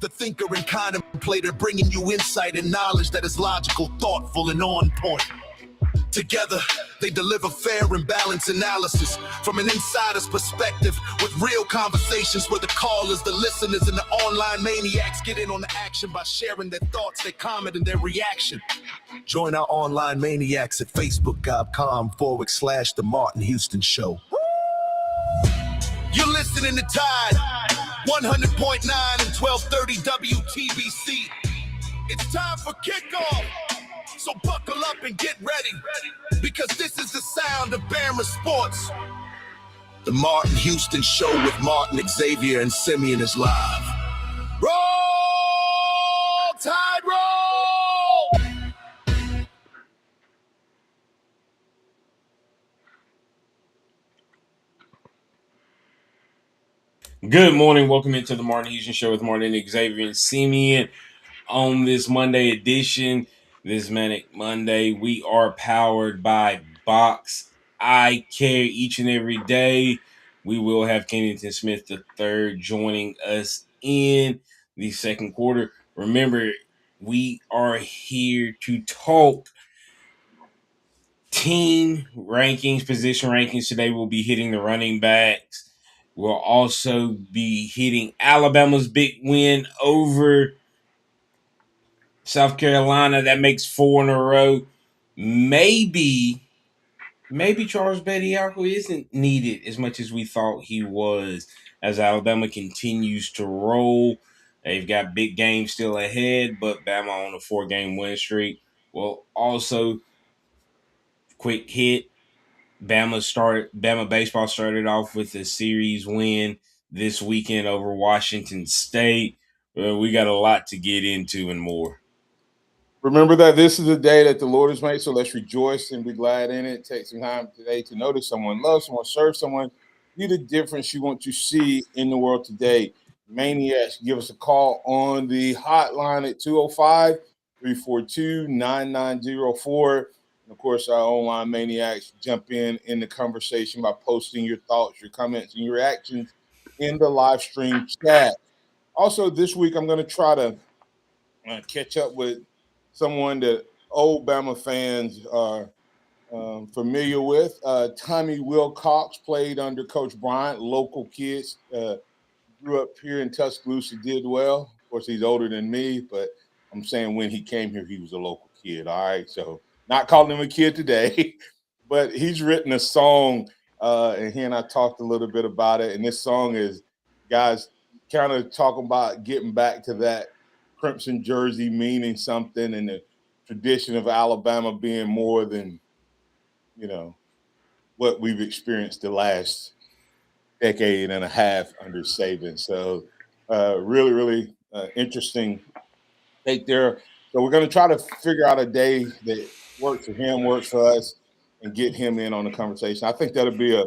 The thinker and contemplator, bringing you insight and knowledge that is logical, thoughtful, and on point. Together, they deliver fair and balanced analysis from an insider's perspective with real conversations where the callers, the listeners, and the online maniacs get in on the action by sharing their thoughts, their comment, and their reaction. Join our online maniacs at facebook.com/The Martin Houston Show. You're listening to Tide 100.9 and 1230 WTBC. It's time for kickoff. So buckle up and get ready, because this is the sound of Bama Sports. The Martin Houston Show with Martin, Xavier, and Simeon is live. Roll Tide, roll! Good morning. Welcome into the Martin Houston Show with Martin, Xavier, and Simeon. On this Monday edition, this Manic Monday, we are powered by Box Eye Care each and every day. We will have Kennington Smith III joining us in the second quarter. Remember, we are here to talk team rankings, position rankings. Today we'll be hitting the running backs. We'll also be hitting Alabama's big win over South Carolina. That makes 4 in a row. Maybe Charles Bediako isn't needed as much as we thought he was, as Alabama continues to roll. They've got big games still ahead, but Bama on a 4-game win streak. Well, also, quick hit. Bama baseball started off with a series win this weekend over Washington State. We got a lot to get into and more. Remember that this is the day that the Lord has made, so let's rejoice and be glad in it. Take some time today to notice someone, love someone, serve someone, be the difference you want to see in the world today. Maniacs, give us a call on the hotline at 205-342-9904. And of course, our online maniacs jump in the conversation by posting your thoughts, your comments, and your reactions in the live stream chat. Also, this week, I'm going to try to catch up with someone that old Bama fans are familiar with. Tommy Wilcox played under Coach Bryant, local kids, grew up here in Tuscaloosa, did well. Of course, he's older than me, but I'm saying when he came here, he was a local kid, all right? So not calling him a kid today, but he's written a song, and he and I talked a little bit about it, and this song is, guys, kind of talking about getting back to that crimson jersey meaning something, and the tradition of Alabama being more than, what we've experienced the last decade and a half under Saban. So really, really interesting take there. So we're going to try to figure out a day that works for him, works for us, and get him in on the conversation. I think that'll be a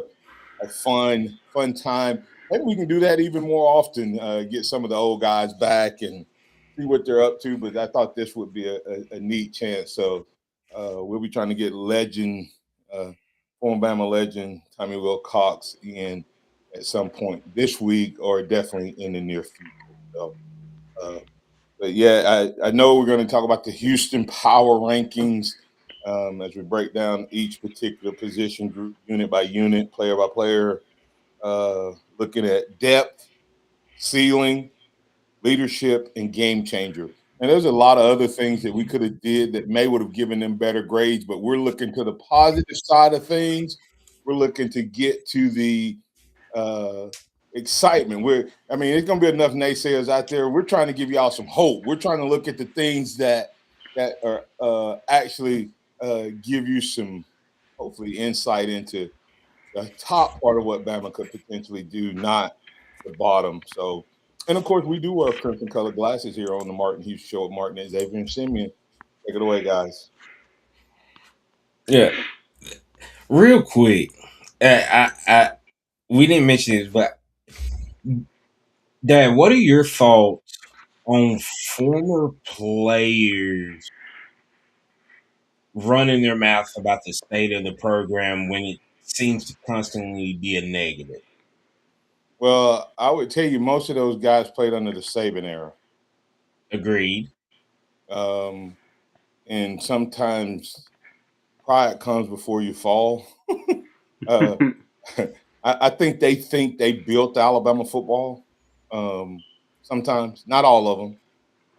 fun time. Maybe we can do that even more often, get some of the old guys back and see what they're up to. But I thought this would be a neat chance. So we'll be trying to get former Bama legend Tommy Wilcox in at some point this week, or definitely in the near future. So, but yeah, I know we're going to talk about the Houston Power Rankings. as we break down each particular position group, unit by unit, player by player, looking at depth, ceiling, leadership, and game changer. And there's a lot of other things that we could have did that may would have given them better grades, but we're looking to the positive side of things. We're looking to get to the uh, excitement. I mean, there's gonna be enough naysayers out there. We're trying to give y'all some hope. We're trying to look at the things that are actually give you some hopefully insight into the top part of what Bama could potentially do, not the bottom. So, and of course, we do wear crimson colored glasses here on the Martin Hughes Show with Martin and Xavier and Simeon. Take it away, guys. Yeah, real quick. We didn't mention this, but Dad, what are your thoughts on former players running their mouth about the state of the program when it seems to constantly be a negative? Well, I would tell you most of those guys played under the Saban era. Agreed. Um, and sometimes pride comes before you fall. uh, I think they built Alabama football. Sometimes, not all of them.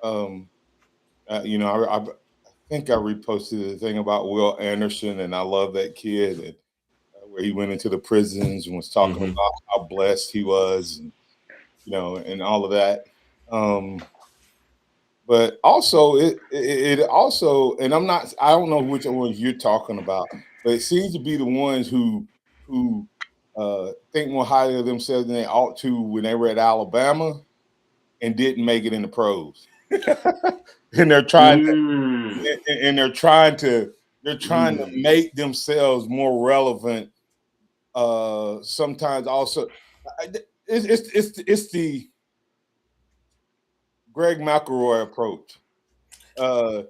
Um, I think I reposted the thing about Will Anderson, and I love that kid, and where he went into the prisons and was talking Mm-hmm. about how blessed he was, and and all of that. But also, it also, and I don't know which ones you're talking about, but it seems to be the ones who think more highly of themselves than they ought to when they were at Alabama and didn't make it in the pros. And they're trying Mm. and they're trying to Mm. make themselves more relevant. Sometimes also, it's the Greg McElroy approach. Uh,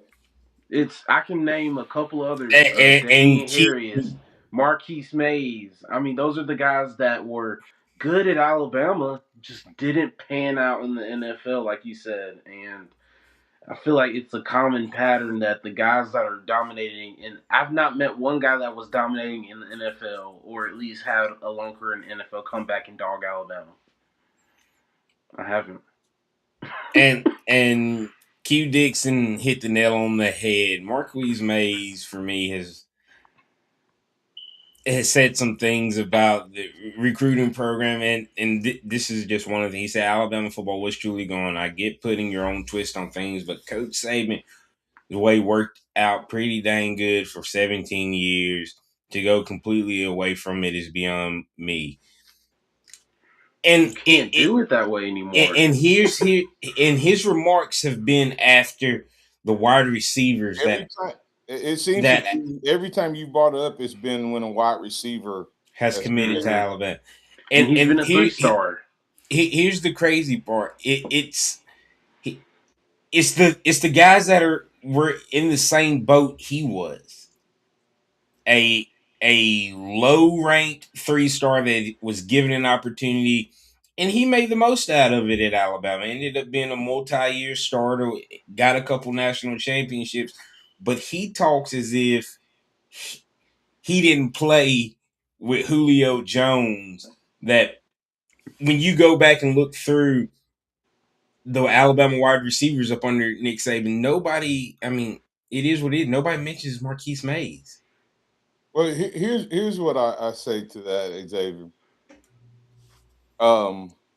I can name a couple others. And Damian keep Harris, Marquise Mays. I mean, those are the guys that were good at Alabama, just didn't pan out in the NFL, like you said. And I feel like it's a common pattern that the guys that are dominating, and I've not met one guy that was dominating in the NFL or at least had a long career in the NFL come back and dog Alabama. I haven't. and Q Dixon hit the nail on the head. Marquise Mays for me has said some things about the recruiting program, and this is just one of the things. He said Alabama football was truly gone. I get putting your own twist on things, but Coach Saban, the way worked out pretty dang good for 17 years. To go completely away from it is beyond me. You And can't do it that way anymore. and and his remarks have been after the wide receivers every time it seems to that be every time you brought it up, it's been when a wide receiver has has committed to Hmm. committed. Alabama. And And he's and been a here, three-star. here's the crazy part. It's the guys that were in the same boat he was. A low ranked 3-star that was given an opportunity, and he made the most out of it at Alabama. Ended up being a multi-year starter, got a couple national championships, but he talks as if he didn't play with Julio Jones. That when you go back and look through the Alabama wide receivers up under Nick Saban, nobody, I mean, it is what it is. Nobody mentions Marquise Mays. Well, here's what I say to that, Xavier.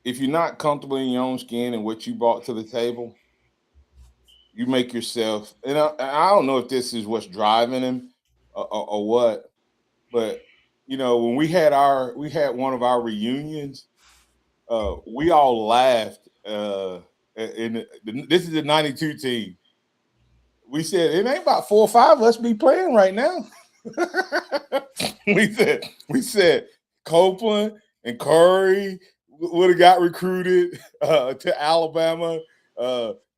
If you're not comfortable in your own skin and what you brought to the table, you make yourself. And I don't know if this is what's driving him or what, but when we had one of our reunions, we all laughed. This is the '92 team. We said it ain't about 4 or 5 of us be playing right now. we said Copeland and Curry would have got recruited to Alabama.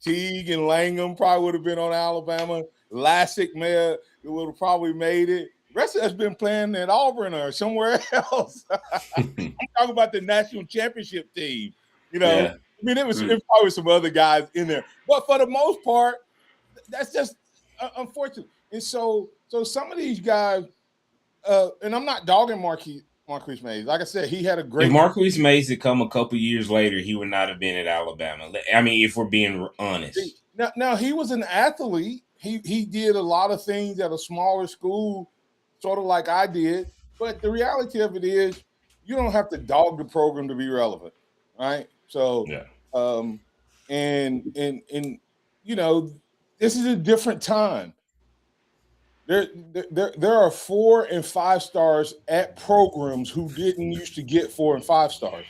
Teague and Langham probably would have been on Alabama. Lassick would have probably made it. The rest of us been playing at Auburn or somewhere else. I'm talking about the national championship team. Yeah. I mean, it was probably some other guys in there, but for the most part, that's just unfortunate. And so So some of these guys, and I'm not dogging Marquise Mays. Like I said, he had a If great. Marquise Mays had come a couple years later, he would not have been at Alabama. I mean, if we're being honest. Now he was an athlete. He did a lot of things at a smaller school, sort of like I did. But the reality of it is, you don't have to dog the program to be relevant, right? So, Yeah. um, and you know, this is a different time. There are 4 and 5 stars at programs who didn't used to get 4 and 5 stars.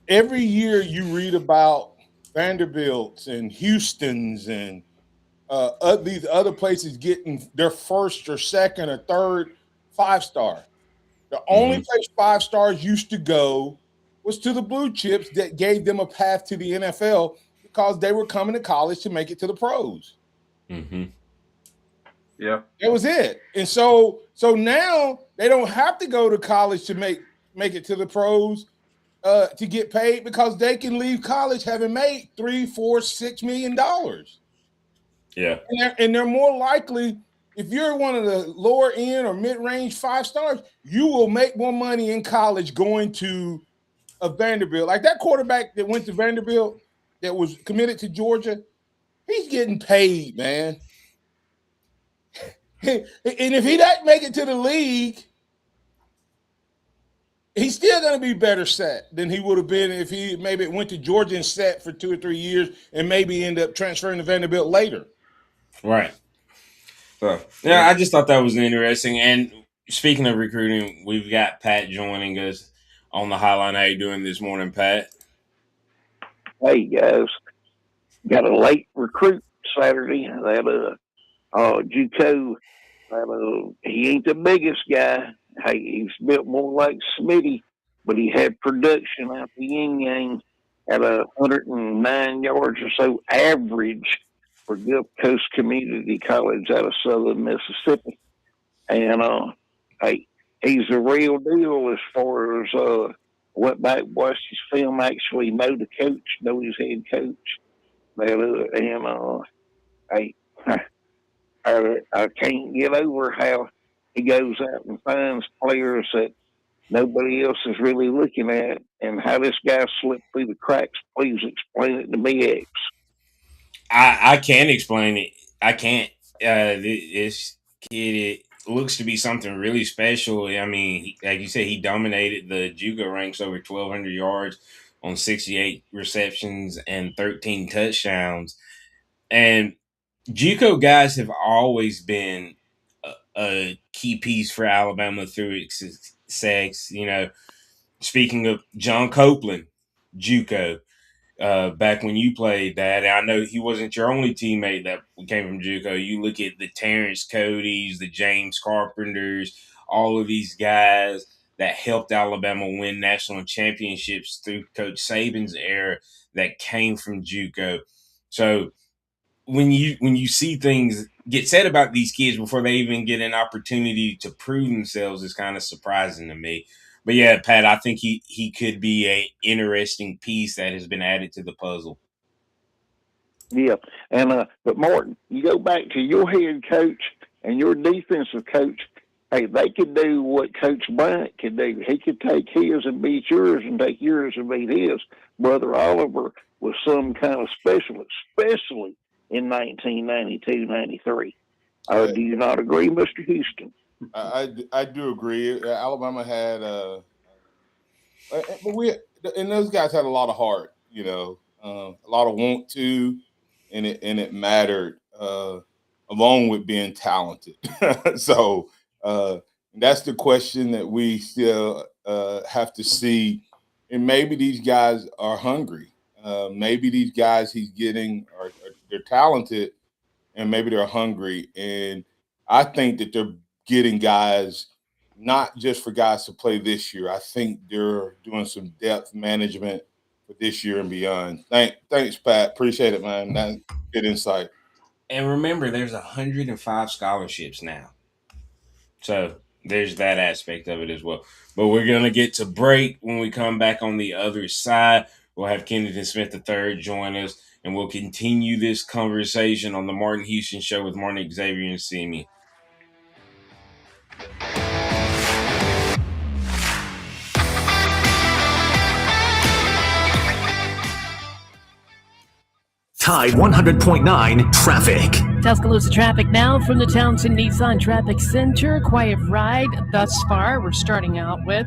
Every year you read about Vanderbilts and Houston's and these other places getting their first or second or third 5-star. The only place 5 stars used to go was to the blue chips that gave them a path to the NFL because they were coming to college to make it to the pros. Mm-hmm. Yeah. That was it. And so now they don't have to go to college to make it to the pros to get paid because they can leave college having made $3, $4, $6 million. Yeah. And they're more likely, if you're one of the lower end or mid-range 5 stars, you will make more money in college going to a Vanderbilt. Like that quarterback that went to Vanderbilt that was committed to Georgia, he's getting paid, man. And if he doesn't make it to the league, he's still going to be better set than he would have been if he maybe went to Georgia and sat for 2 or 3 years and maybe end up transferring to Vanderbilt later. Right. So, yeah, I just thought that was interesting. And speaking of recruiting, we've got Pat joining us on the hotline. How you doing this morning, Pat? Hey guys, got a late recruit Saturday. That JUCO. He ain't the biggest guy. Hey, he's built more like Smitty, but he had production out the yin yang at 109 yards or so average for Gulf Coast Community College out of Southern Mississippi. And hey, he's a real deal as far as went back, watched his film, actually know the coach, know his head coach. I, I can't get over how he goes out and finds players that nobody else is really looking at, and how this guy slipped through the cracks. Please explain it to me, X. I can't explain it. I can't. This kid, it looks to be something really special. I mean, like you said, he dominated the JUCO ranks over 1,200 yards on 68 receptions and 13 touchdowns. And JUCO guys have always been a key piece for Alabama through its success. You know, speaking of John Copeland, JUCO, back when you played that. And I know he wasn't your only teammate that came from JUCO. You look at the Terrence Cody's, the James Carpenters, all of these guys that helped Alabama win national championships through Coach Saban's era that came from JUCO. So when you see things get said about these kids before they even get an opportunity to prove themselves is kind of surprising to me. But yeah, Pat, I think he could be a interesting piece that has been added to the puzzle. Yeah, and but Martin, you go back to your head coach and your defensive coach. Hey, they could do what Coach Bryant could do. He could take his and beat yours, and take yours and beat his. Brother Oliver was some kind of specialist, especially in 1992, 93. Do you not agree, Mr. Houston? I do agree. Alabama had, but and those guys had a lot of heart. You know, a lot of want to, and it mattered along with being talented. So that's the question that we still have to see. And maybe these guys are hungry. Maybe these guys he's getting are they're talented, and maybe they're hungry. And I think that they're getting guys not just for guys to play this year. I think they're doing some depth management for this year and beyond. Thanks, Pat. Appreciate it, man. That's good insight. And remember, there's 105 scholarships now. So there's that aspect of it as well. But we're going to get to break. When we come back on the other side, we'll have Kennedy Smith III join us, and we'll continue this conversation on the Martin Houston Show with Martin, Xavier, and Simi. Tide 100.9 Traffic. Tuscaloosa traffic now from the Townsend Nissan Traffic Center. Quiet ride thus far. We're starting out with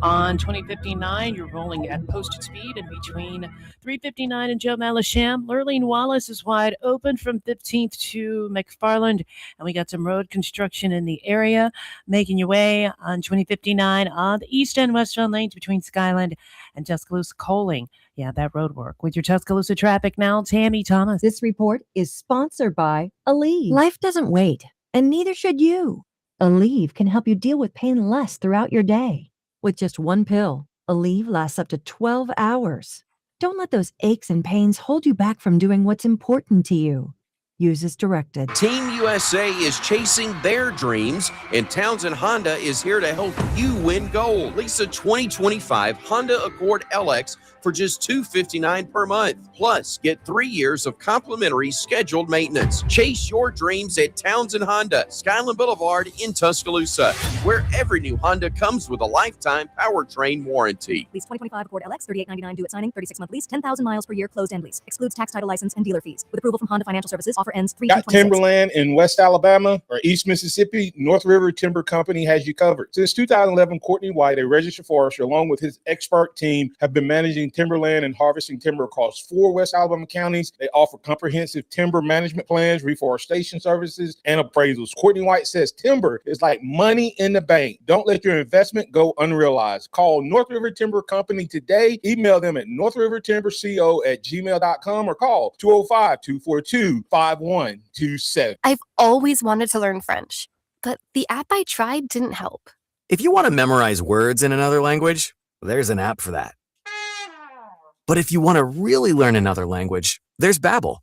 on 2059. You're rolling at posted speed in between 359 and Joe Malisham. Lurleen Wallace is wide open from 15th to McFarland. And we got some road construction in the area. Making your way on 2059 on the east and westbound lanes between Skyland and Tuscaloosa Coaling. Yeah, that road work. With your Tuscaloosa traffic now, Tammy Thomas. This report is sponsored by Aleve. Life doesn't wait, and neither should you. Aleve can help you deal with pain less throughout your day. With just one pill, Aleve lasts up to 12 hours. Don't let those aches and pains hold you back from doing what's important to you. Use as directed. Team USA is chasing their dreams, and Townsend Honda is here to help you win gold. Lease a 2025 Honda Accord LX for just $259 per month. Plus, get 3 years of complimentary scheduled maintenance. Chase your dreams at Townsend Honda, Skyland Boulevard in Tuscaloosa, where every new Honda comes with a lifetime powertrain warranty. Lease 2025 Accord LX, $38.99 due at signing, 36-month lease, 10,000 miles per year, closed end lease. Excludes tax, title, license, and dealer fees. With approval from Honda Financial Services, offer ends 3/26. Got timberland in West Alabama or East Mississippi? North River Timber Company has you covered. Since 2011, Courtney White, a registered forester, along with his expert team, have been managing timberland and harvesting timber across 4 West Alabama counties. They offer comprehensive timber management plans, reforestation services, and appraisals. Courtney White says timber is like money in the bank. Don't let your investment go unrealized. Call North River Timber Company today. Email them at northrivertimberco@gmail.com or call 205-242-5127. I've always wanted to learn French, but the app I tried didn't help. If you want to memorize words in another language, there's an app for that. But if you want to really learn another language, there's Babbel.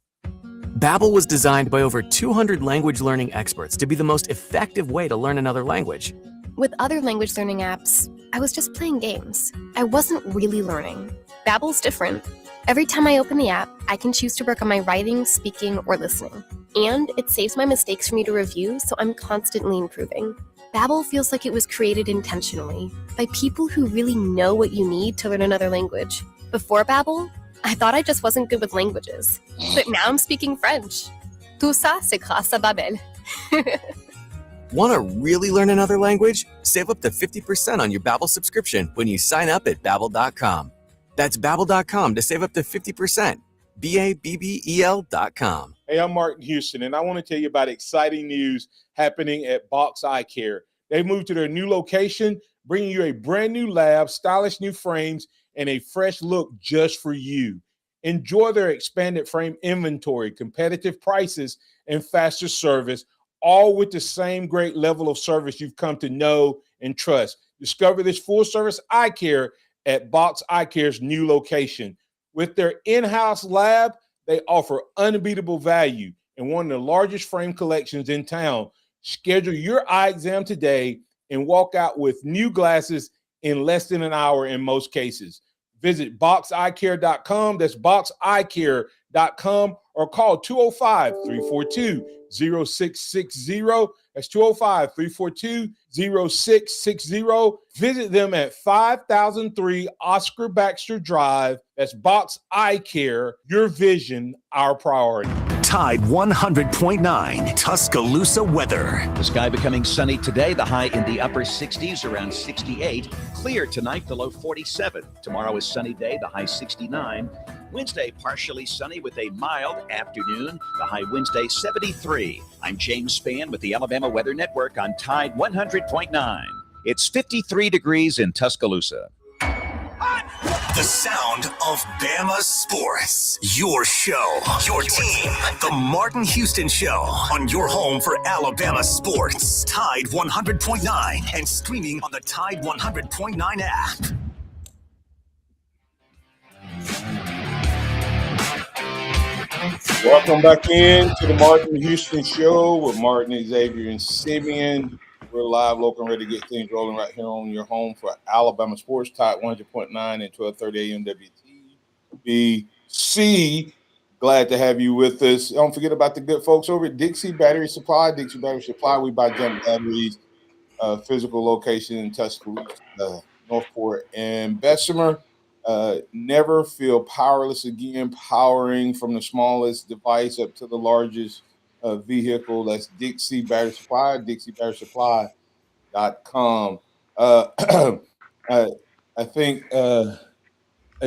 Babbel was designed by over 200 language learning experts to be the most effective way to learn another language. With other language learning apps, I was just playing games. I wasn't really learning. Babbel's different. Every time I open the app, I can choose to work on my writing, speaking, or listening. And it saves my mistakes for me to review, so I'm constantly improving. Babbel feels like it was created intentionally by people who really know what you need to learn another language. Before Babbel, I thought I just wasn't good with languages. But now I'm speaking French. Tout ça, c'est grâce à Babbel. Want to really learn another language? Save up to 50% on your Babbel subscription when you sign up at Babbel.com. That's Babbel.com to save up to 50%. Babbel.com. Hey, I'm Martin Houston, and I want to tell you about exciting news happening at Box Eye Care. They moved to their new location, bringing you a brand new lab, stylish new frames, and a fresh look just for you. Enjoy their expanded frame inventory, competitive prices, and faster service, all with the same great level of service you've come to know and trust. Discover this full-service eye care at Box Eye Care's new location. With their in-house lab, they offer unbeatable value and one of the largest frame collections in town. Schedule your eye exam today and walk out with new glasses in less than an hour in most cases. Visit boxeyecare.com. That's boxeyecare.com or call 205-342-0660. That's 205-342-0660. Visit them at 5003 Oscar Baxter Drive. That's Box Eye Care. Your vision, our priority. Tide 100.9 Tuscaloosa weather. The sky becoming sunny today, the high in the upper 60s, around 68. Clear tonight, the low 47. Tomorrow is sunny day, the high 69. Wednesday, partially sunny with a mild afternoon, the high Wednesday 73. I'm James Spann with the Alabama Weather Network on Tide 100.9. It's 53 degrees in Tuscaloosa. The sound of Bama Sports. Your show, your team. The Martin Houston Show on your home for Alabama sports. Tide 100.9 and streaming on the Tide 100.9 app. Welcome back in to the Martin Houston Show with Martin, Xavier, and Simeon. We're live, local, and ready to get things rolling right here on your home for Alabama sports. Tide 100.9 and 1230 AM WTBC. Glad to have you with us. Don't forget about the good folks over at Dixie Battery Supply. Dixie Battery Supply, we buy junk batteries, physical location in Tuscaloosa, Northport, and Bessemer. Never feel powerless again, powering from the smallest device up to the largest vehicle. That's Dixie Battery Supply, DixieBatterySupply.com. I, I think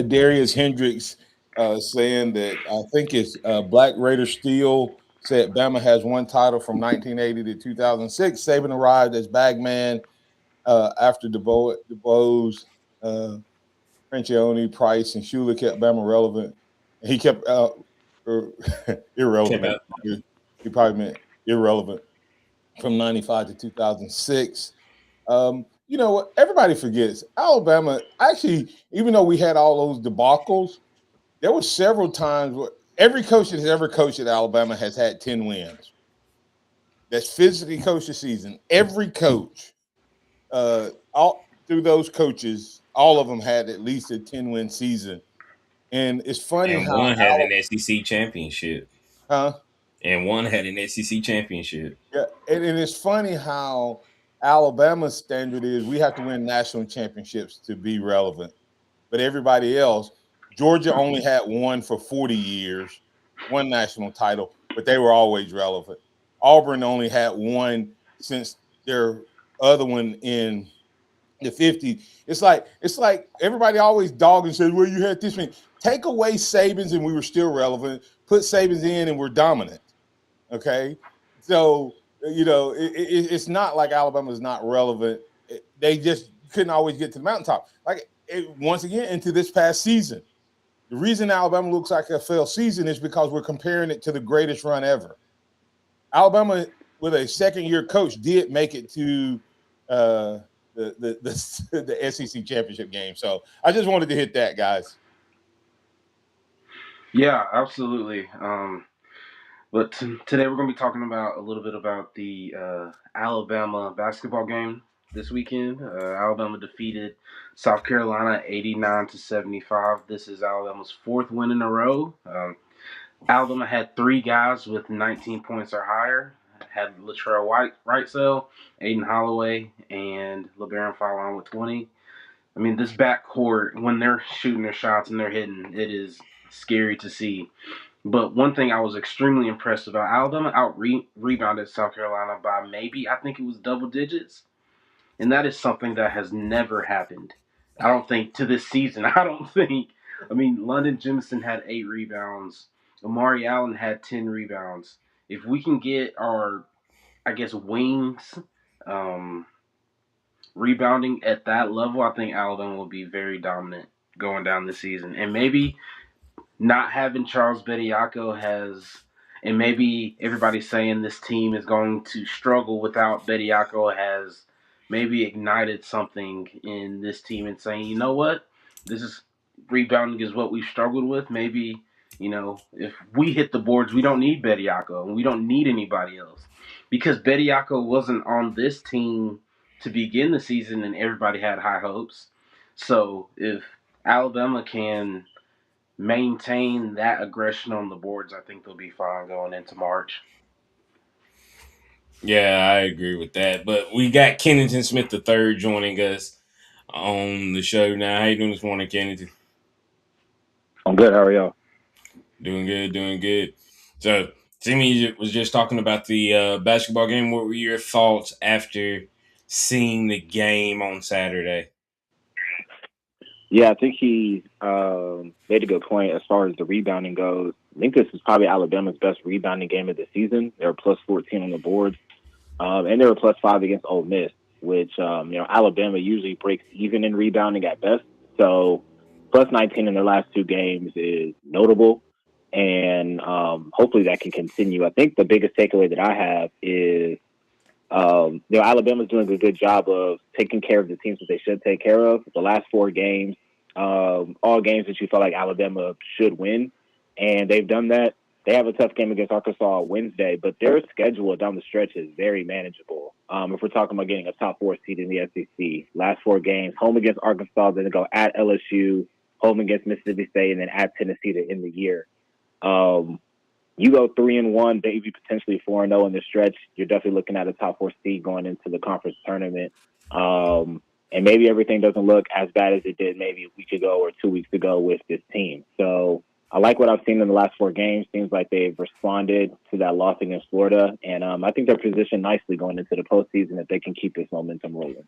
Darius Hendricks saying that I think it's Black Raider Steel said Bama has one title from 1980 to 2006. Saban arrived as bagman after DeBose, Francione, Price, and Shula kept Bama relevant. He kept irrelevant. He probably meant irrelevant from 95 to 2006. You know what? Everybody forgets Alabama. Actually, even though we had all those debacles, there were several times where every coach that has ever coached at Alabama has had 10 wins. That's physically coached the season. Every coach, all through those coaches, all of them had at least a 10-win season. And it's funny And how one had an SEC championship. huh? And one had an SEC championship. Yeah, and it's funny how Alabama's standard is we have to win national championships to be relevant. But everybody else, Georgia only had one for 40 years, one national title, but they were always relevant. Auburn only had one since their other one in the 50s. It's like everybody always dog and says, well, you had this one. Take away Sabins and we were still relevant. Put Sabins in and we're dominant. Okay. So, it's not like Alabama's not relevant. They just couldn't always get to the mountaintop. Once again, into this past season, the reason Alabama looks like a failed season is because we're comparing it to the greatest run ever. Alabama, with a second-year coach, did make it to the SEC championship game. So I just wanted to hit that, guys. Yeah, absolutely. But today we're going to be talking about a little bit about the Alabama basketball game this weekend. Alabama defeated South Carolina 89-75. This is Alabama's fourth win in a row. Alabama had three guys with 19 points or higher. Had Latrell Wrightsell, Aiden Holloway, and LeBaron Fallon with 20. I mean, this backcourt, when they're shooting their shots and they're hitting, it is scary to see. But one thing I was extremely impressed about, Alabama rebounded South Carolina by maybe, I think it was double digits. And that is something that has never happened. I don't think to this season. I mean, London Jemison had 8 rebounds. Amari Allen had 10 rebounds. If we can get our, I guess, wings rebounding at that level, I think Alabama will be very dominant going down the season. And maybe not having Charles Bediako and maybe everybody's saying this team is going to struggle without Bediako has maybe ignited something in this team and saying, you know what, this is rebounding is what we've struggled with. Maybe, if we hit the boards, we don't need Bediako and we don't need anybody else because Bediako wasn't on this team to begin the season and everybody had high hopes. So if Alabama can maintain that aggression on the boards, I think they'll be fine going into March. Yeah, I agree with that. But we got Kennington Smith III joining us on the show now. How you doing this morning, Kennington? I'm good. How are y'all? Doing good, doing good. So, Timmy was just talking about the basketball game. What were your thoughts after seeing the game on Saturday? Yeah, I think he made a good point as far as the rebounding goes. I think this is probably Alabama's best rebounding game of the season. They were plus 14 on the board, and they were plus 5 against Ole Miss, which Alabama usually breaks even in rebounding at best. So plus 19 in their last 2 games is notable, and hopefully that can continue. I think the biggest takeaway that I have is Alabama's doing a good job of taking care of the teams that they should take care of. The last 4 games, all games that you felt like Alabama should win, and they've done that. They have a tough game against Arkansas on Wednesday, but their schedule down the stretch is very manageable. If we're talking about getting a top 4 seed in the SEC, last 4 games, home against Arkansas, then go at LSU, home against Mississippi State, and then at Tennessee to end the year. You go 3-1, maybe potentially 4-0 in the stretch. You're definitely looking at a top 4 seed going into the conference tournament. and maybe everything doesn't look as bad as it did maybe a week ago or 2 weeks ago with this team. So I like what I've seen in the last 4 games. Seems like they've responded to that loss against Florida, and I think they're positioned nicely going into the postseason if they can keep this momentum rolling.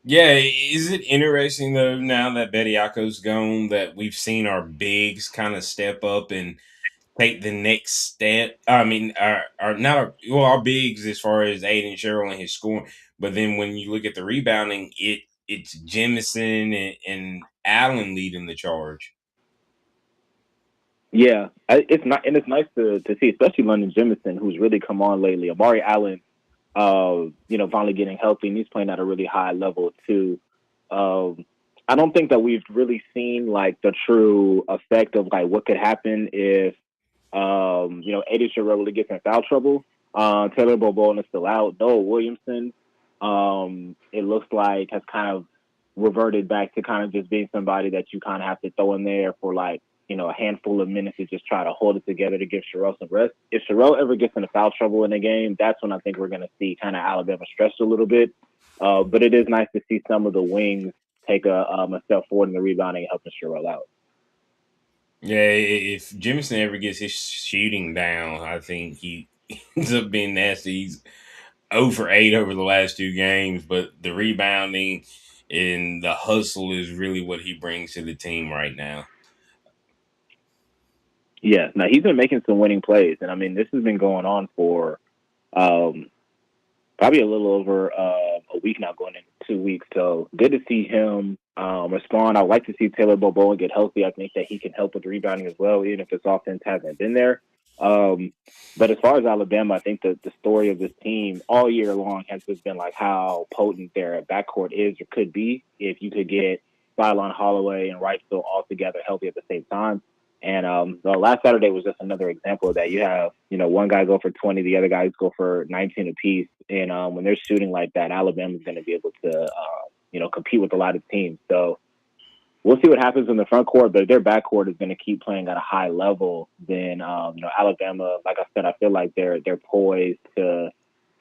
Yeah, is it interesting though now that Bediako's gone that we've seen our bigs kind of step up and take the next step? I mean, our not our bigs as far as Aiden Sherrill and his scoring, but then when you look at the rebounding, it's Jemison and Allen leading the charge. Yeah, it's not, and it's nice to see, especially London Jemison, who's really come on lately. Amari Allen, finally getting healthy, and he's playing at a really high level too. I don't think that we've really seen like the true effect of like what could happen if Aiden Sherrill really gets in foul trouble. Taylor Bobone is still out. Noah Williamson, it looks like has kind of reverted back to kind of just being somebody that you kind of have to throw in there for like, a handful of minutes to just try to hold it together to give Sherrill some rest. If Sherrill ever gets into foul trouble in a game, that's when I think we're going to see kind of Alabama stretched a little bit. But it is nice to see some of the wings take a step forward in the rebounding and helping Sherrill out. Yeah, if Jemison ever gets his shooting down, I think he ends up being nasty. He's 0 for 8 over the last 2 games, but the rebounding and the hustle is really what he brings to the team right now. Yeah, now he's been making some winning plays, and I mean this has been going on for probably a little over a week now, going into 2 weeks. So good to see him respond. I'd like to see Taylor Boboa get healthy. I think that he can help with rebounding as well, even if his offense hasn't been there. But as far as Alabama, I think the story of this team all year long has just been like how potent their backcourt is or could be if you could get Sideline Holloway and Wrightsville all together healthy at the same time. And the last Saturday was just another example of that. You have, one guy go for 20, the other guys go for 19 apiece. And when they're shooting like that, Alabama's going to be able to, compete with a lot of teams. So we'll see what happens in the front court, but if their backcourt is going to keep playing at a high level, then, Alabama, like I said, I feel like they're poised to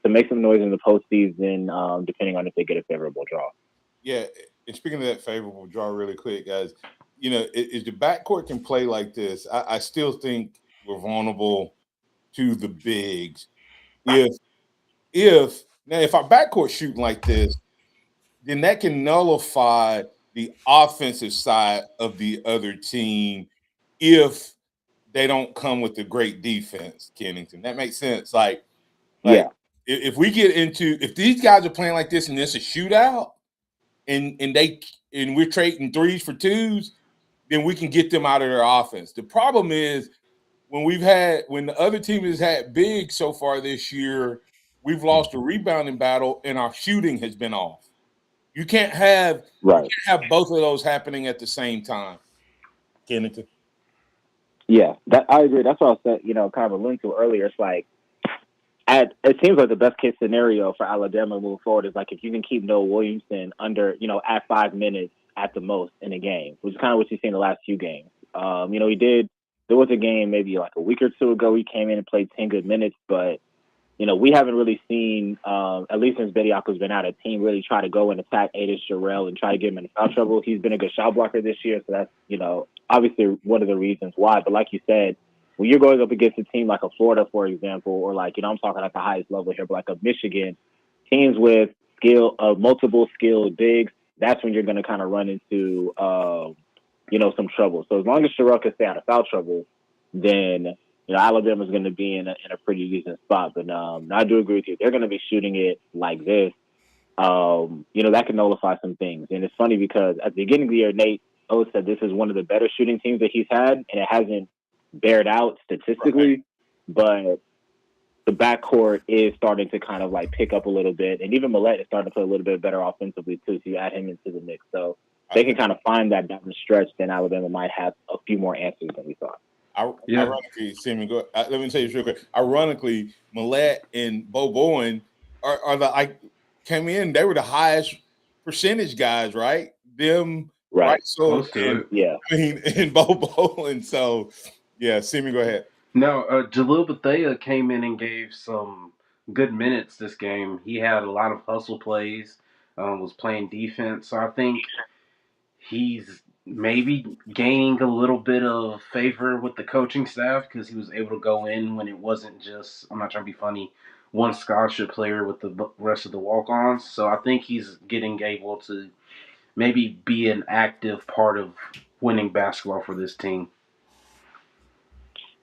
make some noise in the postseason, depending on if they get a favorable draw. Yeah, and speaking of that favorable draw really quick, guys, if the backcourt can play like this, I still think we're vulnerable to the bigs. If our backcourt shooting like this, then that can nullify the offensive side of the other team if they don't come with a great defense, Kennington. That makes sense. Yeah. If we get into, if these guys are playing like this and it's a shootout and we're trading 3s for 2s, then we can get them out of their offense. The problem is when the other team has had big so far this year, we've lost a rebounding battle and our shooting has been off. You can't have both of those happening at the same time. Kennington. Yeah, I agree. That's what I said, kind of alluding to earlier. It's like, it seems like the best case scenario for Alabama moving forward is like if you can keep Noah Williamson under, at 5 minutes at the most in a game, which is kind of what you've seen the last few games. There was a game maybe like a week or 2 ago, he came in and played 10 good minutes, but we haven't really seen, at least since Bediako's been out, a team really try to go and attack Aiden Sherrill and try to get him into foul trouble. He's been a good shot blocker this year, so that's, obviously one of the reasons why. But like you said, when you're going up against a team like a Florida, for example, or like, I'm talking at the highest level here, but like a Michigan, teams with multiple skilled bigs, that's when you're going to kind of run into, some trouble. So as long as Sherrill can stay out of foul trouble, then Alabama's going to be in a pretty decent spot. But I do agree with you. They're going to be shooting it like this. That can nullify some things. And it's funny because at the beginning of the year, Nate O said this is one of the better shooting teams that he's had, and it hasn't bared out statistically. But the backcourt is starting to kind of like pick up a little bit. And even Millette is starting to play a little bit better offensively too. So you add him into the mix. So they can kind of find that down the stretch, then Alabama might have a few more answers than we thought. Ironically, Simon, let me say this real quick. Ironically, Millette and Bo Bowen came in. They were the highest percentage guys, right? Them, right? So, and Bo Bowen. So, yeah, Simon, go ahead. No, Jalil Bethea came in and gave some good minutes this game. He had a lot of hustle plays. was playing defense. So I think he's maybe gaining a little bit of favor with the coaching staff because he was able to go in when it wasn't just, I'm not trying to be funny, one scholarship player with the rest of the walk-ons. So I think he's getting able to maybe be an active part of winning basketball for this team.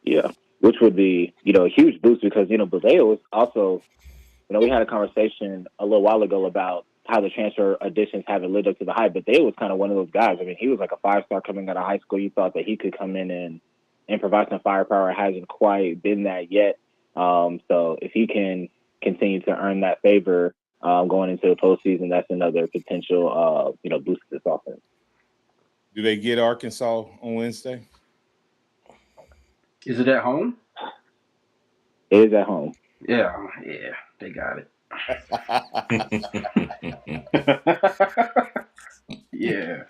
Yeah, which would be, a huge boost because, Bledeo was also, we had a conversation a little while ago about how the transfer additions haven't lived up to the hype, but Bledeo was kind of one of those guys. I mean, he was like a 5-star coming out of high school. You thought that he could come in and provide some firepower. It hasn't quite been that yet. So if he can continue to earn that favor going into the postseason, that's another potential, boost to this offense. Do they get Arkansas on Wednesday? Is it at home? It is at home. Yeah, they got it. Yeah.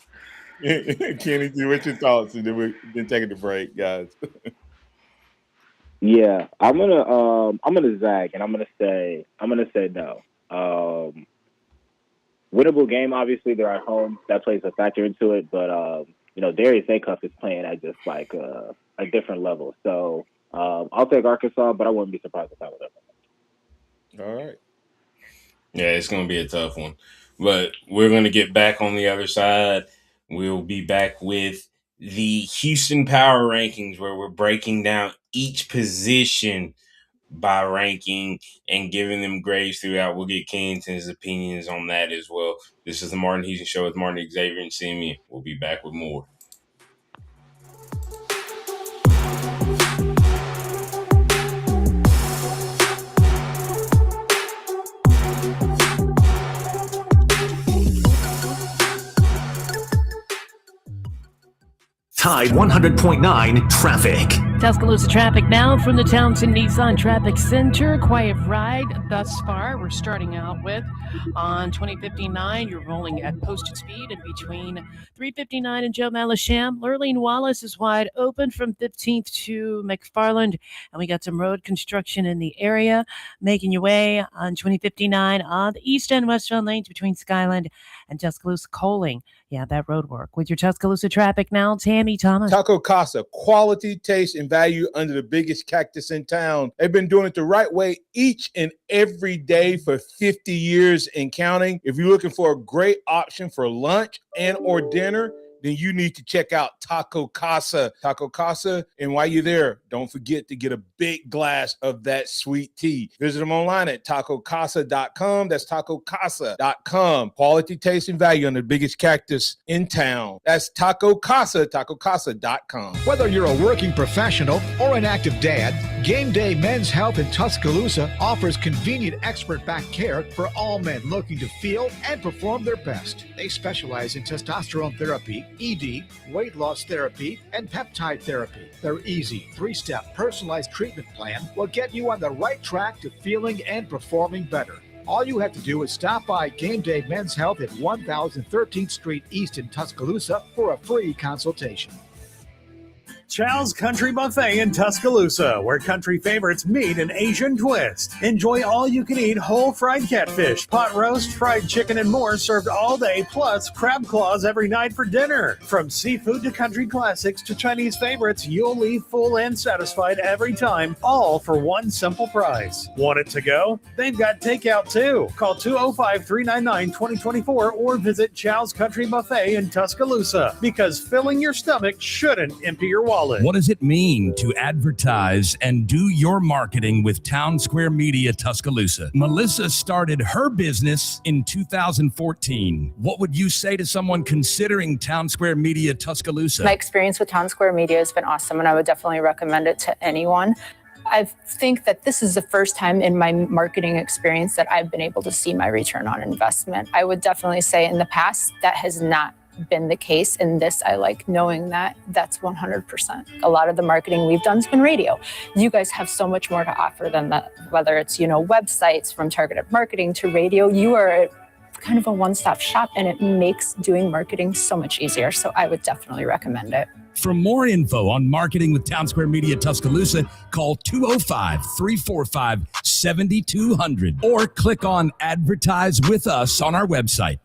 Kenny, what's your thoughts? And then we've been taking the break, guys. Yeah, I'm gonna zag, and I'm gonna say no. Winnable game, obviously they're at home. That plays a factor into it, but Darius Acuff is playing at just like a different level. So I'll take Arkansas, but I wouldn't be surprised if I would have. All right. Yeah, it's going to be a tough one. But we're going to get back on the other side. We'll be back with the Houston Power Rankings, where we're breaking down each position by ranking and giving them grades throughout. We'll get Kennington's opinions on that as well. This is the Martin Houston Show with Martin, Xavier, and Simeon. We'll be back with more. Tide 100.9 traffic. Tuscaloosa traffic now from the Townsend Nissan Traffic Center. Quiet ride thus far. We're starting out with on 2059. You're rolling at posted speed in between 359 and Joe Malisham. Lurleen Wallace is wide open from 15th to McFarland. And we got some road construction in the area. Making your way on 2059 on the east and westbound lanes between Skyland and Tuscaloosa Coaling. Yeah, that road work. With your Tuscaloosa traffic now, Tammy Thomas. Taco Casa, quality, taste, and value under the biggest cactus in town. They've been doing it the right way each and every day for 50 years and counting. If you're looking for a great option for lunch and or dinner, then you need to check out Taco Casa. Taco Casa, and while you're there, don't forget to get a big glass of that sweet tea. Visit them online at tacocasa.com. That's tacocasa.com. Quality, taste, and value on the biggest cactus in town. That's Taco Casa, tacocasa.com. Whether you're a working professional or an active dad, Gameday Men's Health in Tuscaloosa offers convenient expert-backed care for all men looking to feel and perform their best. They specialize in testosterone therapy, ED, weight loss therapy, and peptide therapy. Their easy 3-step personalized treatment plan will get you on the right track to feeling and performing better. All you have to do is stop by Gameday Men's Health at 1013th Street East in Tuscaloosa for a free consultation. Chow's Country Buffet in Tuscaloosa, where country favorites meet an Asian twist. Enjoy all-you-can-eat whole fried catfish, pot roast, fried chicken, and more served all day, plus crab claws every night for dinner. From seafood to country classics to Chinese favorites, you'll leave full and satisfied every time, all for one simple price. Want it to go? They've got takeout too. Call 205-399-2024 or visit Chow's Country Buffet in Tuscaloosa, because filling your stomach shouldn't empty your wallet. What does it mean to advertise and do your marketing with Town Square Media Tuscaloosa? Melissa started her business in 2014. What would you say to someone considering Town Square Media Tuscaloosa? My experience with Town Square Media has been awesome, and I would definitely recommend it to anyone. I think that this is the first time in my marketing experience that I've been able to see my return on investment. I would definitely say in the past that has not been the case. In this, I like knowing that that's 100%. A lot of the marketing we've done has been radio. You guys have so much more to offer than that, whether it's, websites, from targeted marketing to radio. You are kind of a one-stop shop, and it makes doing marketing so much easier. So I would definitely recommend it. For more info on marketing with Town Square Media Tuscaloosa, call 205-345-7200 or click on Advertise with Us on our website.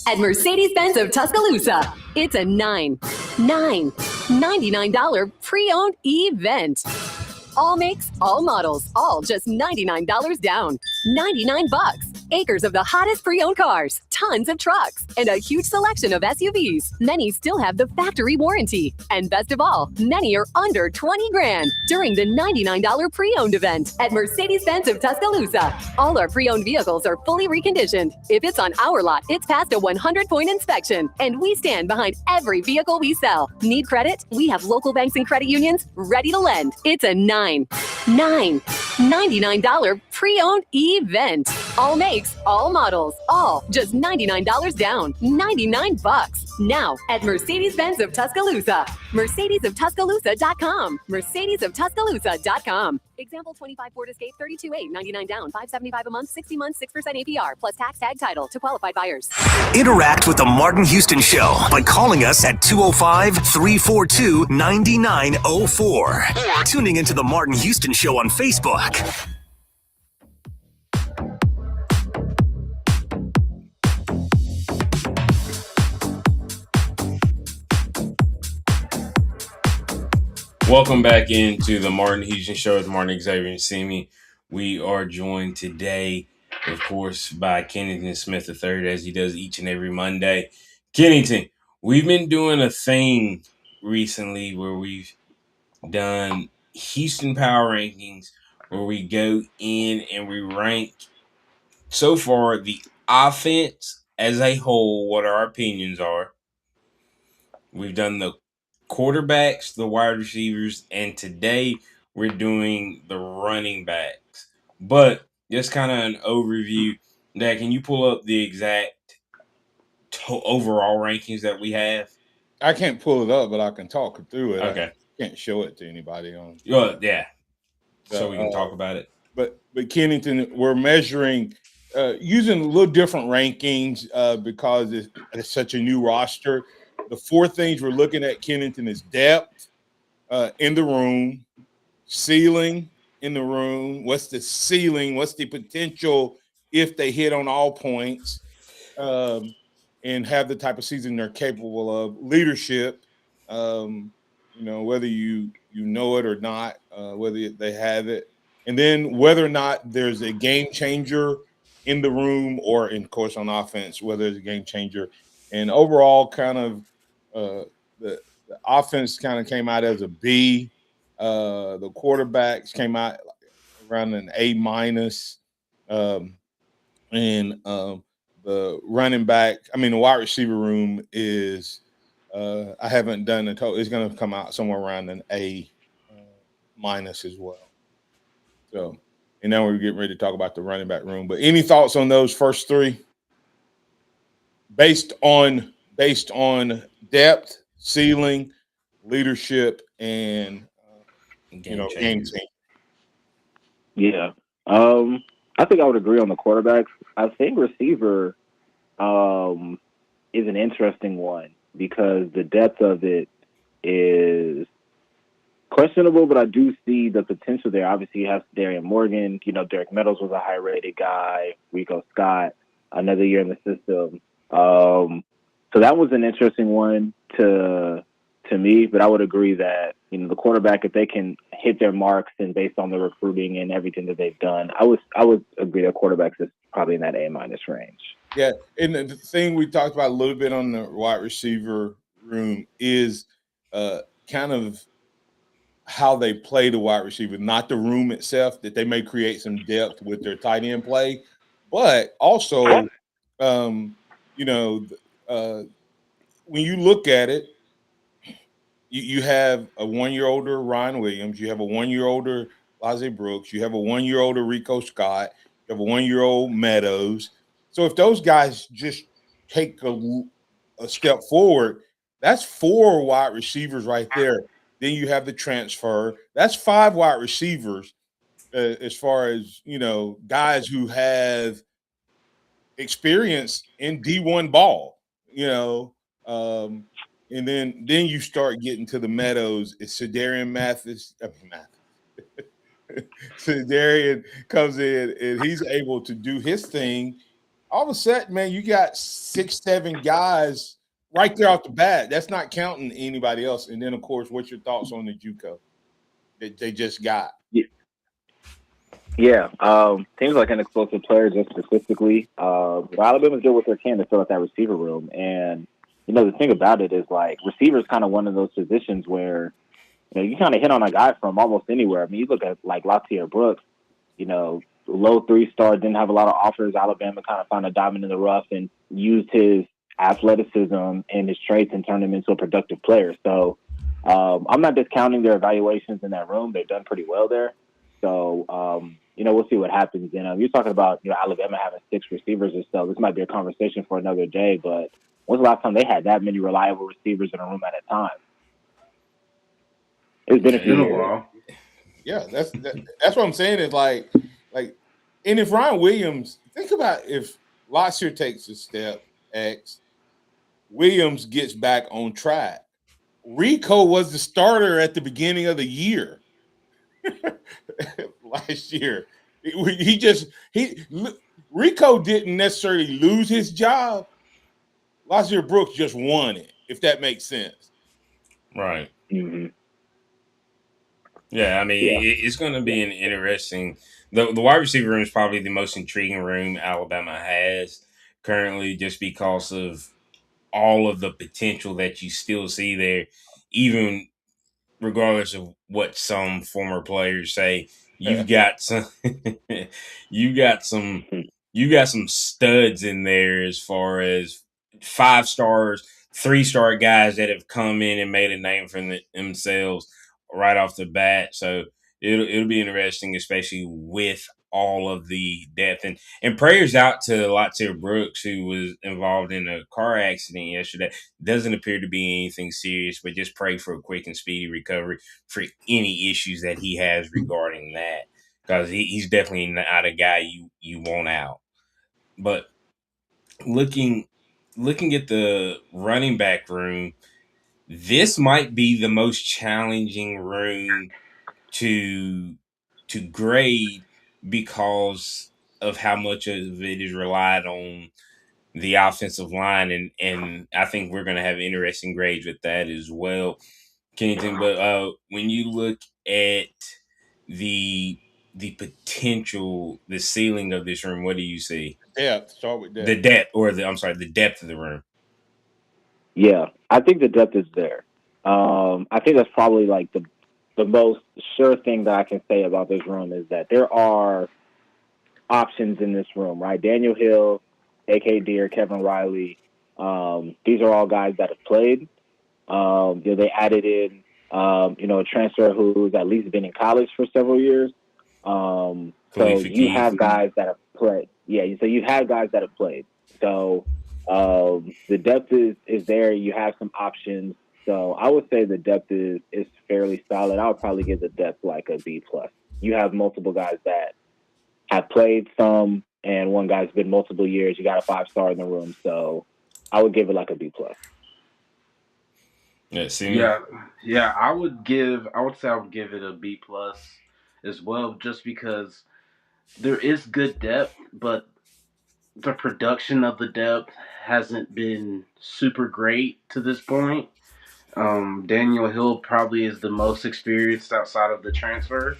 At Mercedes-Benz of Tuscaloosa, it's a $99 pre-owned event. All makes, all models, all just $99 down. $99. Acres of the hottest pre-owned cars, tons of trucks, and a huge selection of SUVs. Many still have the factory warranty. And best of all, many are under 20 grand during the $99 pre-owned event at Mercedes-Benz of Tuscaloosa. All our pre-owned vehicles are fully reconditioned. If it's on our lot, it's passed a 100-point inspection, and we stand behind every vehicle we sell. Need credit? We have local banks and credit unions ready to lend. It's a $99 pre-owned event. All makes, all models, all just $99 down. $99 now at Mercedes-Benz of Tuscaloosa. Mercedes-of-Tuscaloosa.com. Mercedes-of-Tuscaloosa.com. Example 25 Ford Escape 32.8, 99 down, $575 a month, 60 months, 6% APR plus tax tag title to qualified buyers. Interact with the Martin Houston Show by calling us at 205-342-9904 or tuning into the Martin Houston Show on Facebook. Welcome back into the Martin Houston Show with Martin, Xavier, and Simi. We are joined today, of course, by Kennington Smith III, as he does each and every Monday. Kennington, we've been doing a thing recently where we've done Houston Power Rankings, where we go in and we rank, so far, the offense as a whole, what our opinions are. We've done the quarterbacks, the wide receivers, and today we're doing the running backs. But just kind of an overview. Dad, can you pull up the exact overall rankings that we have? I can't pull it up, but I can talk through it. Okay. I can't show it to anybody on. Yeah. So we can talk about it. But Kennington, we're measuring using a little different rankings because it's such a new roster. The four things we're looking at, Kennington, is depth in the room, ceiling in the room. What's the ceiling? What's the potential if they hit on all points and have the type of season they're capable of? Leadership, whether you know it or not, whether they have it. And then whether or not there's a game changer in the room or, of course, on offense, whether it's a game changer. And overall, kind of the offense kind of came out as a B. The quarterbacks came out around an A minus. And the running back, the wide receiver room is, I haven't done the total. It's going to come out somewhere around an A minus as well. So, and now we're getting ready to talk about the running back room. But any thoughts on those first three? Based on depth, ceiling, leadership, and game team. Yeah. I think I would agree on the quarterbacks. I think receiver is an interesting one because the depth of it is questionable, but I do see the potential there. Obviously, you have Darian Morgan. Derek Meadows was a high-rated guy. Rico Scott, another year in the system. So that was an interesting one to me, but I would agree that, the quarterback, if they can hit their marks and based on the recruiting and everything that they've done, I would agree that quarterbacks is probably in that A- range. Yeah, and the thing we talked about a little bit on the wide receiver room is kind of how they play the wide receiver, not the room itself, that they may create some depth with their tight end play, but also, when you look at it, you have a 1-year-older Ryan Williams, you have a 1-year-older Laze Brooks, you have a 1-year-older Rico Scott, you have a 1-year-old Meadows. So if those guys just take a step forward, that's 4 wide receivers right there. Then you have the transfer. That's 5 wide receivers as far as, guys who have experience in D1 ball, And then you start getting to the Meadows. It's Sedarian Mathis. Sedarian comes in and he's able to do his thing. All of a sudden, man, you got 6, 7 guys right there off the bat. That's not counting anybody else. And then, of course, what's your thoughts on the JUCO that they just got? Yeah, teams like inexplosive players, just specifically. Alabama's good with their can to fill out that receiver room. And, the thing about it is, like, receiver's kind of one of those positions where, you kind of hit on a guy from almost anywhere. I mean, you look at, like, Latair Brooks, low 3-star, didn't have a lot of offers. Alabama kind of found a diamond in the rough and used his athleticism and his traits and turned him into a productive player. So I'm not discounting their evaluations in that room. They've done pretty well there. So, we'll see what happens. You're talking about, Alabama having 6 receivers or so. This might be a conversation for another day, but when's the last time they had that many reliable receivers in a room at a time? It's been a few years. Yeah, that's what I'm saying. Is like, and if Ryan Williams, think about if Loxier takes a step X, Williams gets back on track. Rico was the starter at the beginning of the year. Last year, Rico didn't necessarily lose his job. Loxier Brooks just won it, if that makes sense. Right. Mm-hmm. Yeah, I mean, it's going to be an interesting. The wide receiver room is probably the most intriguing room Alabama has currently, just because of all of the potential that you still see there, even regardless of what some former players say. You've got some, you got some studs in there as far as 5 stars, 3-star guys that have come in and made a name for themselves right off the bat. So it'll be interesting, especially with all of the depth and prayers out to Latair Brooks, who was involved in a car accident yesterday. Doesn't appear to be anything serious, but just pray for a quick and speedy recovery for any issues that he has regarding that, because he's definitely not a guy you want out. But looking at the running back room, this might be the most challenging room to grade, because of how much of it is relied on the offensive line, and I think we're going to have interesting grades with that as well, Kennington. But when you look at the potential, the ceiling of this room, what do you see? Depth. Start with depth. The depth, or the depth of the room. Yeah, I think the depth is there. I think that's probably like the most sure thing that I can say about this room is that there are options in this room, right? Daniel Hill, A.K. Deere, Kevin Riley. These are all guys that have played. They added in, a transfer who's at least been in college for several years. So you have guys that have played. Yeah, so you have guys that have played. So the depth is there. You have some options. So I would say the depth is fairly solid. I would probably give the depth like a B+. You have multiple guys that have played some, and one guy's been multiple years. You got a 5-star in the room, so I would give it like a B+. Yeah. I would say I would give it a B+ as well, just because there is good depth, but the production of the depth hasn't been super great to this point. Daniel Hill probably is the most experienced outside of the transfers,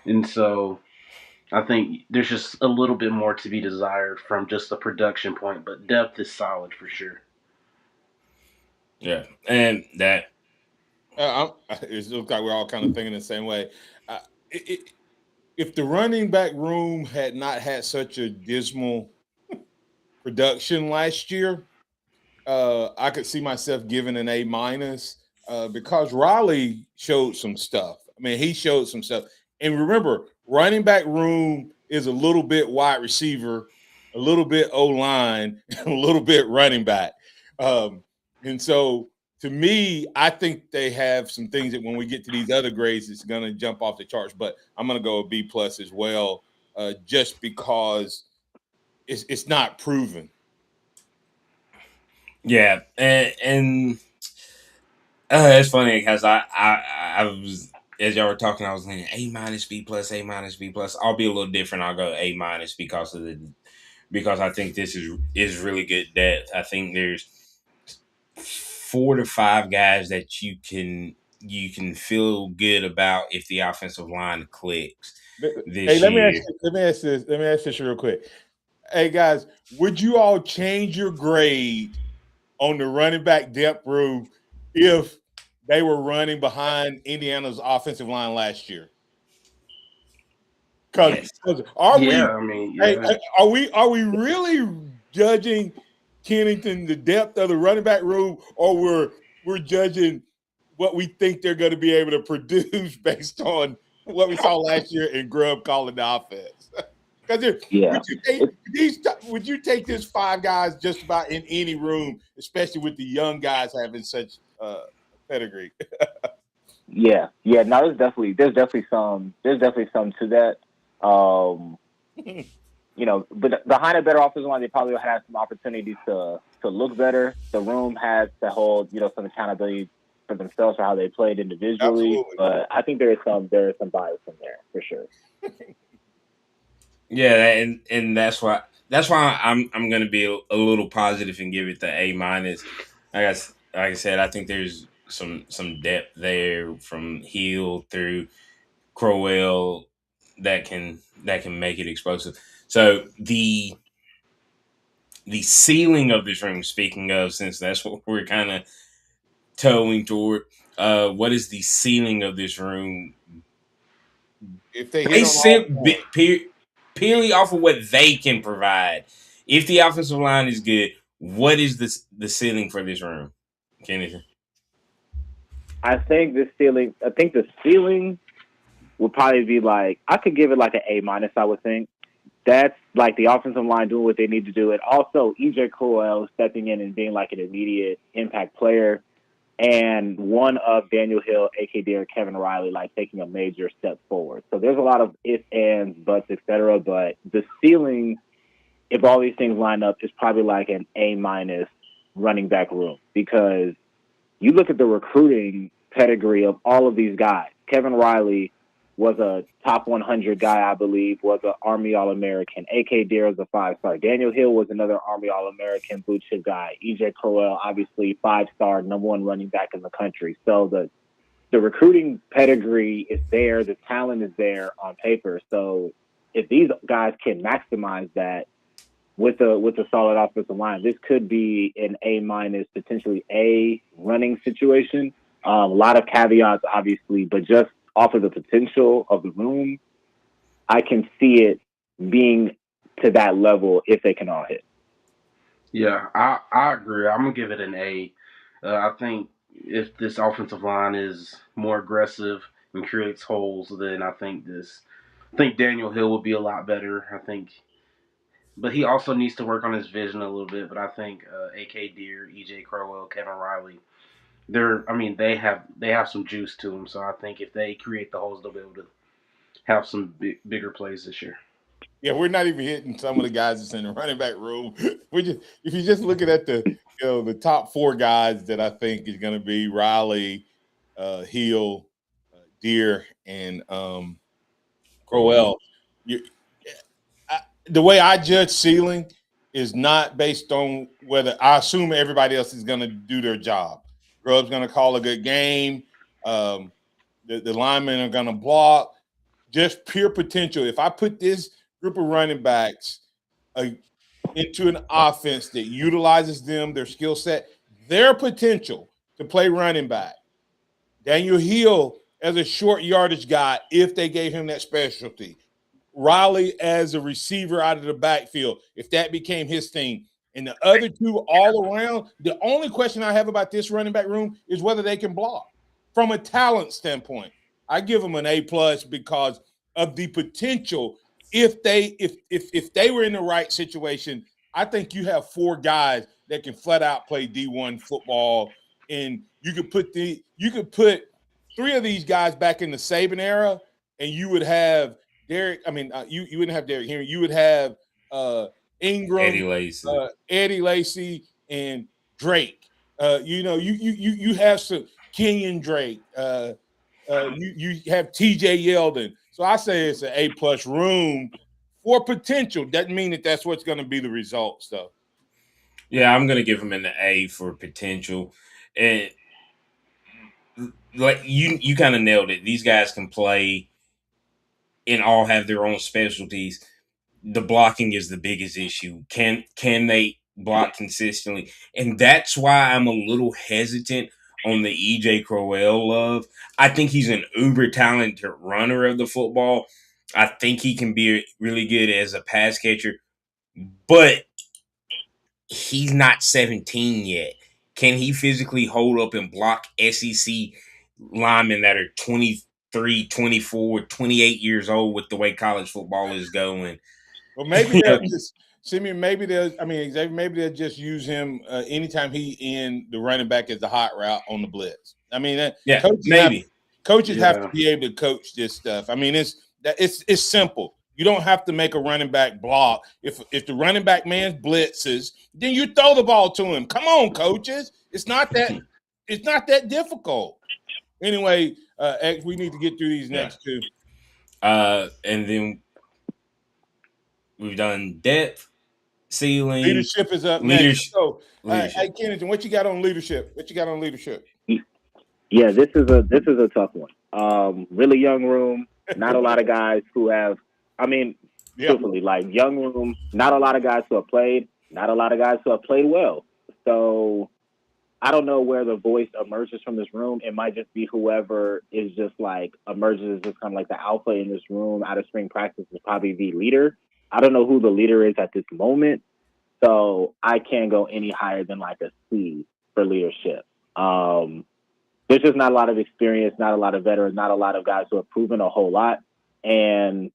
and so I think there's just a little bit more to be desired from just the production point, but depth is solid for sure. Yeah, and that it looks like we're all kind of thinking the same way. If the running back room had not had such a dismal production last year, I could see myself giving an A- because Raleigh showed some stuff. I mean, he showed some stuff. And remember, running back room is a little bit wide receiver, a little bit O-line, and a little bit running back. And so, to me, I think they have some things that when we get to these other grades, it's going to jump off the charts. But I'm going to go a B+ as well, just because it's not proven. Yeah, and It's funny because I was, as y'all were talking, I was thinking A-, B+, B+. I'll be a little different. I'll go A- because I think this is really good depth. I think there's 4 to 5 guys that you can feel good about if the offensive line clicks Hey, this year. let me ask this real quick. Hey guys, would you all change your grade on the running back depth room if they were running behind Indiana's offensive line last year? Because are we? Yeah, I mean, Hey, yeah. are we really judging Kennington the depth of the running back room, or we're judging what we think they're going to be able to produce based on what we saw last year in Grubb calling the offense? Because Yeah. would you take this 5 guys just about in any room, especially with the young guys having such pedigree? Yeah. No, there's definitely some to that. But behind a better offensive line, they probably will have some opportunities to look better. The room has to hold, some accountability for themselves for how they played individually. Absolutely. But I think there is some bias in there for sure. Yeah, and that's why I'm going to be a little positive and give it the A-. Like I said, I think there's some depth there from Hill through Crowell that can make it explosive. So the ceiling of this room, speaking of, since that's what we're kind of towing toward, what is the ceiling of this room? If they hit on all Purely off of what they can provide. If the offensive line is good, what is the ceiling for this room, Kennedy? I think the ceiling would probably be like, I could give it like an A-. I would think that's like the offensive line doing what they need to do, and also EJ Crowell stepping in and being like an immediate impact player, and one of Daniel Hill, A.K.D. or Kevin Riley, like taking a major step forward. So there's a lot of ifs, ands, buts, etc. But the ceiling, if all these things line up, is probably like an A- running back room, because you look at the recruiting pedigree of all of these guys. Kevin Riley was a top 100 guy, I believe, was an Army All-American. A.K. Deere was a 5-star. Daniel Hill was another Army All-American blue chip guy. E.J. Crowell, obviously 5-star, number 1 running back in the country. So the recruiting pedigree is there. The talent is there on paper. So if these guys can maximize that with a solid offensive line, this could be an A-, potentially A running situation. A lot of caveats, obviously, but just off of the potential of the room, I can see it being to that level if they can all hit. Yeah, I agree. I'm gonna give it an A. I think if this offensive line is more aggressive and creates holes, then I think Daniel Hill will be a lot better. I think, but he also needs to work on his vision a little bit. But I think A.K. Deere, E.J. Crowell, Kevin Riley, they have some juice to them. So I think if they create the holes, they'll be able to have some bigger plays this year. Yeah, we're not even hitting some of the guys that's in the running back room. If you're just looking at the top 4 guys that I think is going to be Riley, Hill, Deere, and Crowell. The way I judge ceiling is not based on whether I assume everybody else is going to do their job. Grubb's going to call a good game. The linemen are going to block. Just pure potential. If I put this group of running backs into an offense that utilizes them, their skill set, their potential to play running back, Daniel Hill as a short yardage guy, if they gave him that specialty, Riley as a receiver out of the backfield, if that became his thing, and the other 2 all around, the only question I have about this running back room is whether they can block. From a talent standpoint, I give them an A+ because of the potential. If they were in the right situation, I think you have 4 guys that can flat out play D1 football, and you could put 3 of these guys back in the Saban era, and you would have Derek. I mean, you wouldn't have Derek Henry. You would have Ingram, Eddie Lacy, and Drake. You have some Kenyon Drake. You have TJ Yeldon. So I say it's an A+ room for potential. Doesn't mean that that's what's going to be the results, though. Yeah, I'm gonna give him an A for potential, and like you kind of nailed it. These guys can play and all have their own specialties. The blocking is the biggest issue. Can they block consistently? And that's why I'm a little hesitant on the EJ Crowell love. I think he's an uber talented runner of the football. I think he can be really good as a pass catcher, but he's not 17 yet. Can he physically hold up and block SEC linemen that are 23, 24, 28 years old with the way college football is going? Well, maybe they'll just Simeon. Xavier. Maybe they'll just use him anytime he in the running back as the hot route on the blitz. I mean, coaches have to be able to coach this stuff. I mean, it's simple. You don't have to make a running back block. If the running back man blitzes, then you throw the ball to him. Come on, coaches. It's not that difficult. Anyway, X, we need to get through these next two. And then we've done depth, ceiling. Leadership is up next. So, hey, Kennington, what you got on leadership? Yeah, this is a tough one. Really young room. Not a lot of guys who have. Truthfully, like young room. Not a lot of guys who have played. Not a lot of guys who have played well. So I don't know where the voice emerges from this room. It might just be whoever is just like emerges as just kind of like the alpha in this room out of spring practice is probably the leader. I don't know who the leader is at this moment. So I can't go any higher than like a C for leadership. There's just not a lot of experience, not a lot of veterans, not a lot of guys who have proven a whole lot. And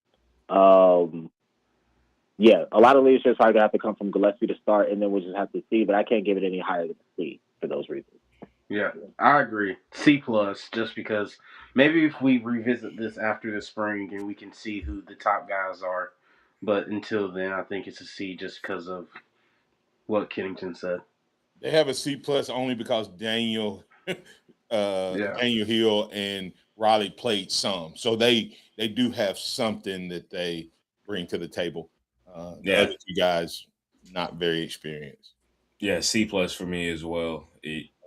a lot of leadership is probably gonna have to come from Gillespie to start, and then we'll just have to see. But I can't give it any higher than a C for those reasons. Yeah, I agree. C+, just because maybe if we revisit this after the spring and we can see who the top guys are. But until then, I think it's a C just because of what Kennington said. They have a C+ only because Daniel Hill and Riley played some. So they do have something that they bring to the table. The other two guys, not very experienced. Yeah, C+ for me as well.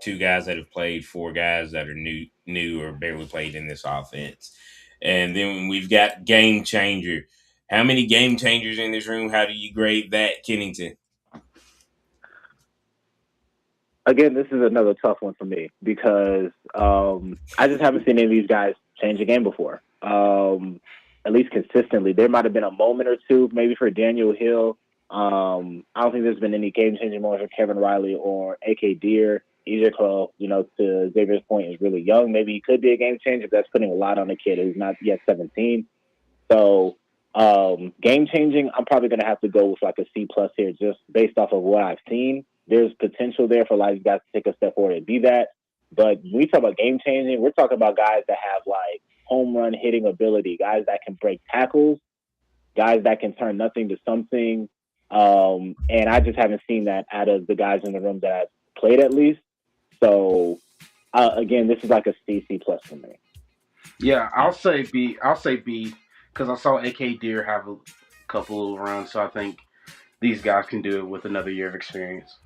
Two guys that have played, four guys that are new or barely played in this offense. And then we've got game changer. How many game changers in this room? How do you grade that, Kennington? Again, this is another tough one for me because I just haven't seen any of these guys change a game before, at least consistently. There might have been a moment or two, maybe for Daniel Hill. I don't think there's been any game-changing moments for Kevin Riley or A.K. Deer. EJ Crow, to Xavier's point, is really young. Maybe he could be a game changer, but that's putting a lot on a kid who's not yet 17. So game-changing, I'm probably going to have to go with like a C+ here just based off of what I've seen. There's potential there for a lot of guys to take a step forward and be that. But when we talk about game-changing, we're talking about guys that have like home run hitting ability, guys that can break tackles, guys that can turn nothing to something. And I just haven't seen that out of the guys in the room that I've played at least. So again, this is like a C+ for me. Yeah, I'll say B because I saw A.K. Deer have a couple of runs, so I think these guys can do it with another year of experience.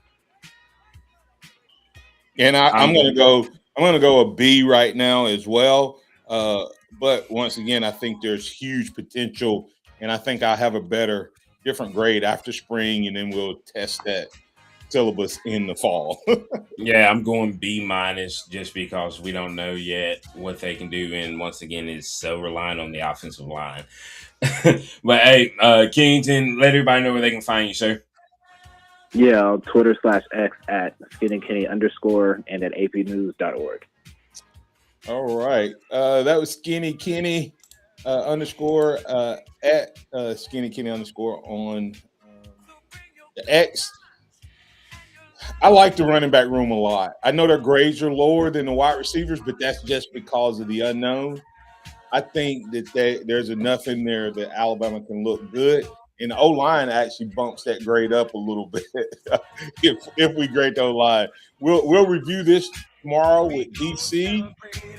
And I'm gonna go a B right now as well. But once again, I think there's huge potential, and I think I'll have a different grade after spring, and then we'll test that syllabus in the fall. Yeah, I'm going B- just because we don't know yet what they can do, and once again, it's so reliant on the offensive line. But hey, Kennington, let everybody know where they can find you, sir. Yeah, on Twitter/X at SkinnyKenny_ and at apnews.org. All right. That was Skinny Kenny _ at Skinny Kenny _ on the X. I like the running back room a lot. I know their grades are lower than the wide receivers, but that's just because of the unknown. I think that there's enough in there that Alabama can look good. And the O-line actually bumps that grade up a little bit if we grade the O-line. We'll review this tomorrow with DC.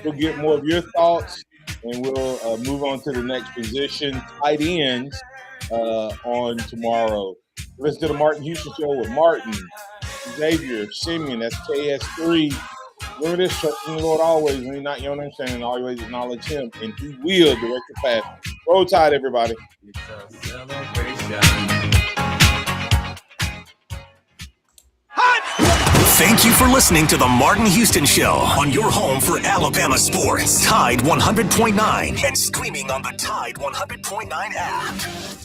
We'll get more of your thoughts, and we'll move on to the next position, tight ends, on tomorrow. Listen to the Martin Houston Show with Martin, Xavier, Simeon, that's KS3. Remember this, trust in the Lord always, when you're not your own understanding, always acknowledge him, and he will direct your path. Roll Tide, everybody. Thank you for listening to the Martin Houston Show on your home for Alabama sports. Tide 100.9 and streaming on the Tide 100.9 app.